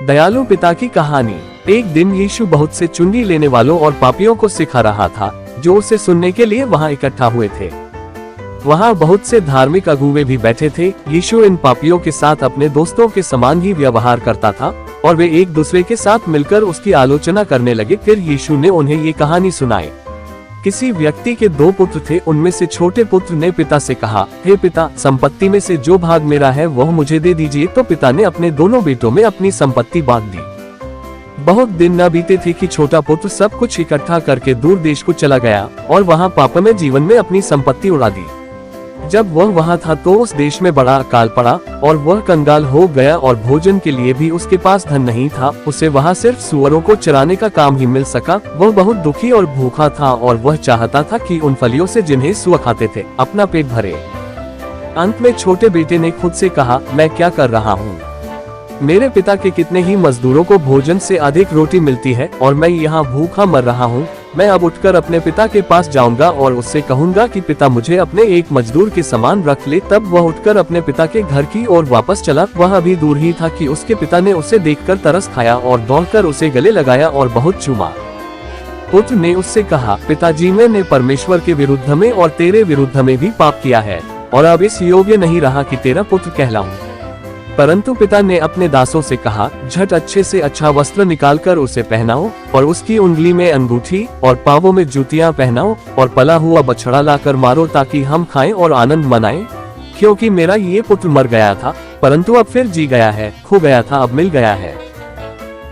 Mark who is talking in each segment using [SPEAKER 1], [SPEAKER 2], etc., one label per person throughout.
[SPEAKER 1] दयालु पिता की कहानी। एक दिन यीशु बहुत से चुंगी लेने वालों और पापियों को सिखा रहा था, जो उसे सुनने के लिए वहां इकट्ठा हुए थे। वहां बहुत से धार्मिक अगुवे भी बैठे थे। यीशु इन पापियों के साथ अपने दोस्तों के समान ही व्यवहार करता था और वे एक दूसरे के साथ मिलकर उसकी आलोचना करने लगे। फिर यीशु ने उन्हें ये कहानी सुनाई। किसी व्यक्ति के 2 पुत्र थे। उनमें से छोटे पुत्र ने पिता से कहा, हे पिता, संपत्ति में से जो भाग मेरा है वह मुझे दे दीजिए। तो पिता ने अपने दोनों बेटों में अपनी संपत्ति बांट दी। बहुत दिन न बीते थे कि छोटा पुत्र सब कुछ इकट्ठा करके दूर देश को चला गया और वहां पापमय जीवन में अपनी संपत्ति उड़ा दी। जब वह वहां था तो उस देश में बड़ा अकाल पड़ा और वह कंगाल हो गया और भोजन के लिए भी उसके पास धन नहीं था। उसे वहां सिर्फ सुअरों को चराने का काम ही मिल सका। वह बहुत दुखी और भूखा था और वह चाहता था कि उन फलियों से जिन्हें सुअर खाते थे अपना पेट भरे। अंत में छोटे बेटे ने खुद से कहा, मैं क्या कर रहा हूँ? मेरे पिता के कितने ही मजदूरों को भोजन से अधिक रोटी मिलती है और मैं यहाँ भूखा मर रहा हूँ। मैं अब उठकर अपने पिता के पास जाऊंगा और उससे कहूंगा कि पिता मुझे अपने एक मजदूर के समान रख ले। तब वह उठकर अपने पिता के घर की ओर वापस चला। वह अभी दूर ही था कि उसके पिता ने उसे देखकर तरस खाया और दौड़कर उसे गले लगाया और बहुत चूमा। पुत्र ने उससे कहा, पिताजी, मैंने परमेश्वर के विरुद्ध में और तेरे विरुद्ध में भी पाप किया है और अब इस योग्य नहीं रहा कि तेरा पुत्र कहलाऊं। परंतु पिता ने अपने दासों से कहा, झट अच्छे से अच्छा वस्त्र निकालकर उसे पहनाओ और उसकी उंगली में अंगूठी और पांवों में जूतियां पहनाओ और पला हुआ बछड़ा लाकर मारो ताकि हम खाएं और आनंद मनाएं। क्योंकि मेरा ये पुत्र मर गया था परंतु अब फिर जी गया है, खो गया था अब मिल गया है।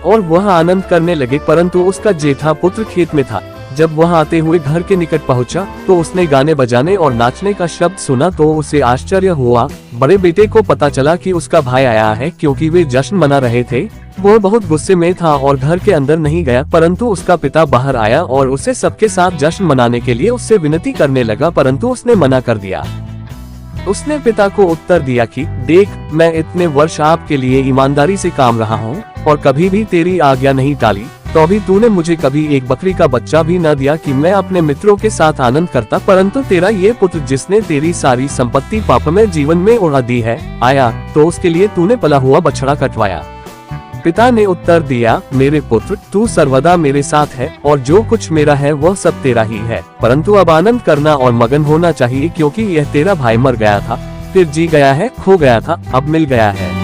[SPEAKER 1] और वह आनंद करने लगे। परंतु उसका जेठा पुत्र खेत में था। जब वह आते हुए घर के निकट पहुंचा तो उसने गाने बजाने और नाचने का शब्द सुना तो उसे आश्चर्य हुआ। बड़े बेटे को पता चला कि उसका भाई आया है, क्योंकि वे जश्न मना रहे थे। वह बहुत गुस्से में था और घर के अंदर नहीं गया। परंतु उसका पिता बाहर आया और उसे सबके साथ जश्न मनाने के लिए उससे विनती करने लगा, परंतु उसने मना कर दिया। उसने पिता को उत्तर दिया कि देख, मैं इतने वर्ष आपके लिए ईमानदारी से काम रहा हूँ और कभी भी तेरी आज्ञा नहीं टाली, तो भी तूने मुझे कभी एक बकरी का बच्चा भी न दिया कि मैं अपने मित्रों के साथ आनंद करता। परंतु तेरा ये पुत्र जिसने तेरी सारी संपत्ति पापमय जीवन में उड़ा दी है आया, तो उसके लिए तूने पला हुआ बछड़ा कटवाया। पिता ने उत्तर दिया, मेरे पुत्र, तू सर्वदा मेरे साथ है और जो कुछ मेरा है वह सब तेरा ही है। परंतु अब आनंद करना और मगन होना चाहिए, क्योंकि यह तेरा भाई मर गया था, फिर जी गया है, खो गया था, अब मिल गया है।